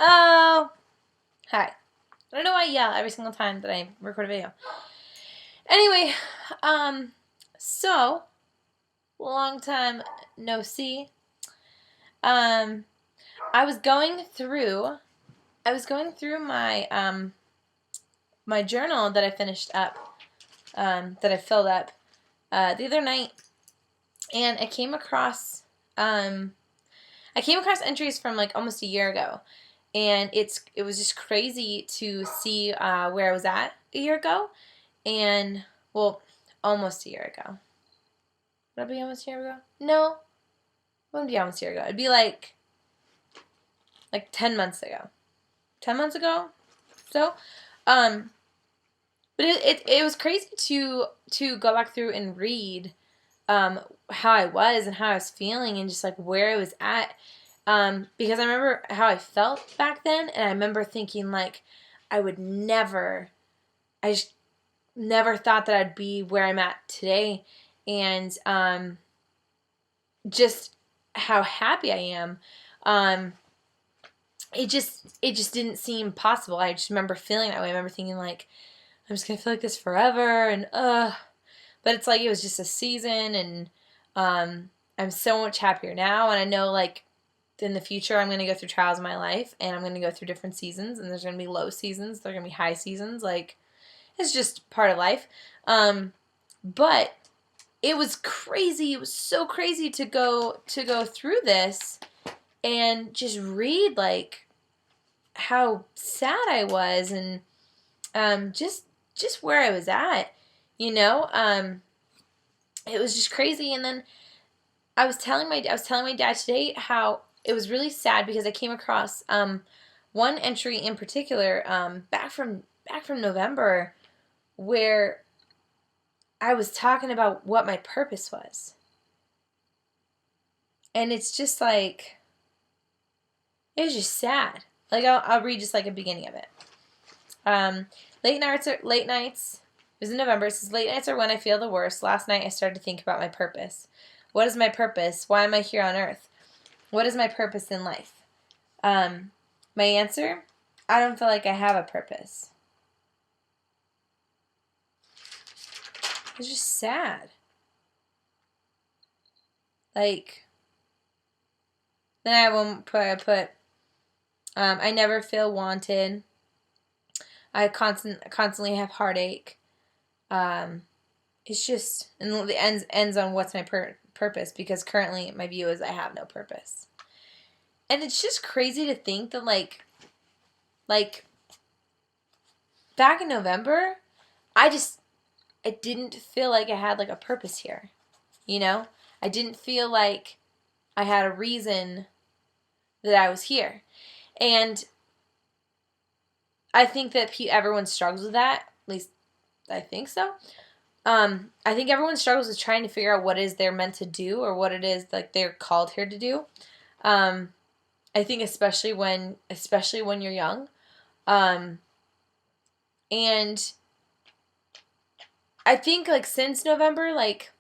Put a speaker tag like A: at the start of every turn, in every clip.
A: Oh, hi. I don't know why I yell every single time that I record a video. Anyway, so, long time no see. Um, I was going through, my journal that I finished up, that I filled up, the other night, and I came across entries from like almost a year ago, and it was just crazy to see where I was at a year ago, and well, almost a year ago. Would it be almost a year ago? No, it wouldn't be almost a year ago. It'd be like 10 months ago. 10 months ago, so, but it was crazy to go back through and read how I was and how I was feeling and just like where I was at. Because I remember how I felt back then, and I remember thinking like I just never thought that I'd be where I'm at today, and just how happy I am. It just didn't seem possible. I just remember feeling that way. I remember thinking like I'm just gonna feel like this forever, and but it's like it was just a season, and I'm so much happier now, and I know like in the future I'm going to go through trials in my life, and I'm going to go through different seasons, and there's going to be low seasons, there's going to be high seasons, like it's just part of life. But it was crazy. It was so crazy to go through this and just read like how sad I was, and just where I was at, you know. It was just crazy. And then I was telling my dad today how it was really sad because I came across one entry in particular, back from November, where I was talking about what my purpose was. And it's just like, it was just sad. Like I'll read just like a beginning of it. Late nights. It was in November. It says, late nights are when I feel the worst. Last night I started to think about my purpose. What is my purpose? Why am I here on earth? What is my purpose in life? My answer? I don't feel like I have a purpose. It's just sad. Like, then I put, I never feel wanted. I constantly have heartache. It's just, and the ends on what's my purpose, because currently my view is I have no purpose. And it's just crazy to think that like back in November, I didn't feel like I had like a purpose here. You know? I didn't feel like I had a reason that I was here. And I think that everyone struggles with that. At least I think so. I think everyone struggles with trying to figure out what it is they're meant to do, or what it is like they're called here to do. I think especially when you're young. And I think like since November, like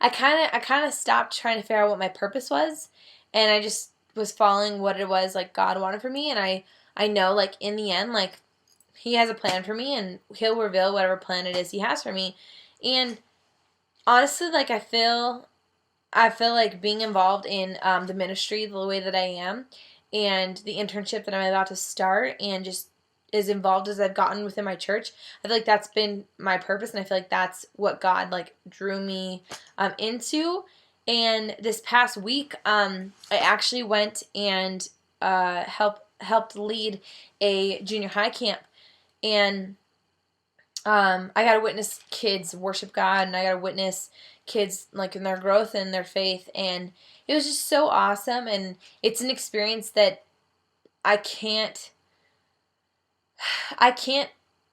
A: I kind of stopped trying to figure out what my purpose was, and I just was following what it was like God wanted for me, and I know like in the end like He has a plan for me, and He'll reveal whatever plan it is He has for me. And honestly, like I feel like being involved in the ministry the way that I am, and the internship that I'm about to start, and just as involved as I've gotten within my church, I feel like that's been my purpose, and I feel like that's what God like drew me into. And this past week, I actually went and helped lead a junior high camp, and I got to witness kids worship God, and I got to witness kids like in their growth and their faith, and it was just so awesome. And it's an experience that I can't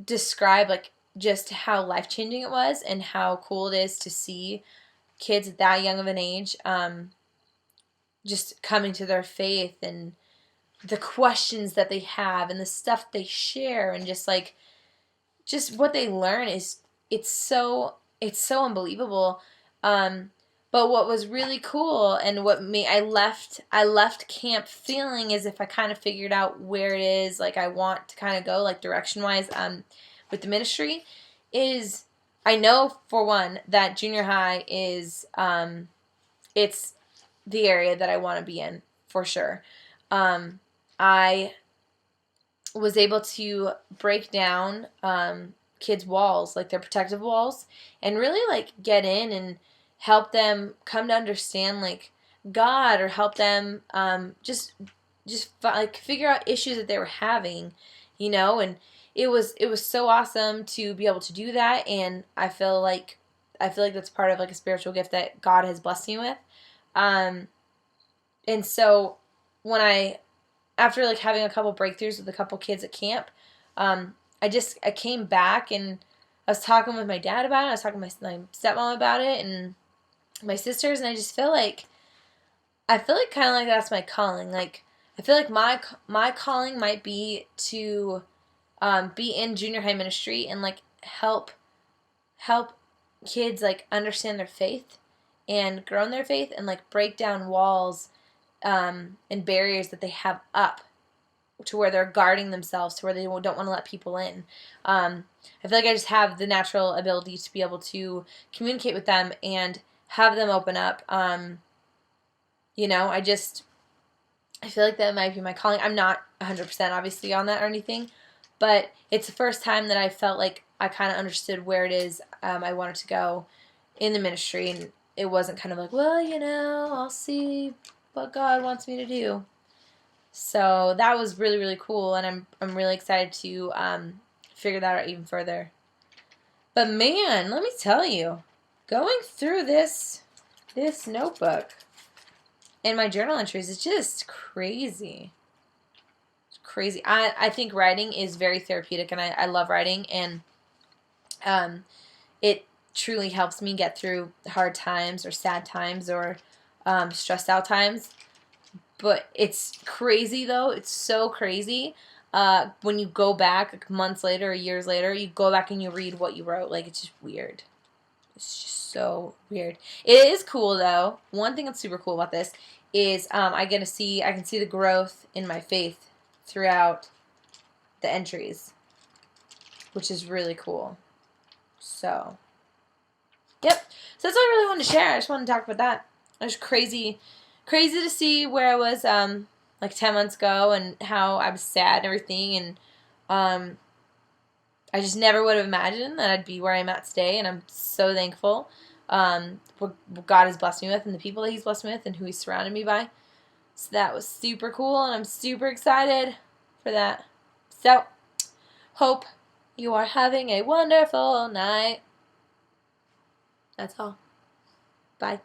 A: describe like just how life-changing it was, and how cool it is to see kids at that young of an age just coming to their faith, and the questions that they have, and the stuff they share, and just what they learn is it's so unbelievable. But But what was really cool and what made I left camp feeling as if I kind of figured out where it is like I want to kind of go like direction wise with the ministry is I know for one that junior high is it's the area that I want to be in for sure. I was able to break down kids' walls, like their protective walls, and really like get in and help them come to understand like God, or help them like figure out issues that they were having, and it was so awesome to be able to do that, and I feel like that's part of like a spiritual gift that God has blessed me with. Um, and so when I after like having a couple breakthroughs with a couple kids at camp, I came back and I was talking with my dad about it. I was talking to my stepmom about it and my sisters, and I feel like kind of like that's my calling. Like I feel like my calling might be to be in junior high ministry and like help kids like understand their faith and grow in their faith and like break down walls and barriers that they have up to where they're guarding themselves, to where they don't want to let people in. I feel like I just have the natural ability to be able to communicate with them and have them open up. I feel like that might be my calling. I'm not 100% obviously on that or anything, but it's the first time that I felt like I kind of understood where it is I wanted to go in the ministry, and it wasn't kind of like, well, I'll see what God wants me to do. So that was really, really cool, and I'm really excited to figure that out even further. But man, let me tell you, going through this notebook and my journal entries is just crazy. It's crazy. I think writing is very therapeutic, and I love writing, and it truly helps me get through hard times or sad times or stressed out times. But it's crazy, though. It's so crazy. When you go back like months later or years later, you go back and you read what you wrote. Like, it's just weird. It's just so weird. It is cool, though. One thing that's super cool about this is I can see the growth in my faith throughout the entries, which is really cool. So, yep. So that's all I really wanted to share. I just wanted to talk about that. It was crazy to see where I was like 10 months ago and how I was sad and everything, and I just never would have imagined that I'd be where I'm at today, and I'm so thankful what God has blessed me with and the people that He's blessed me with and who He's surrounded me by. So that was super cool, and I'm super excited for that. So, hope you are having a wonderful night. That's all. Bye.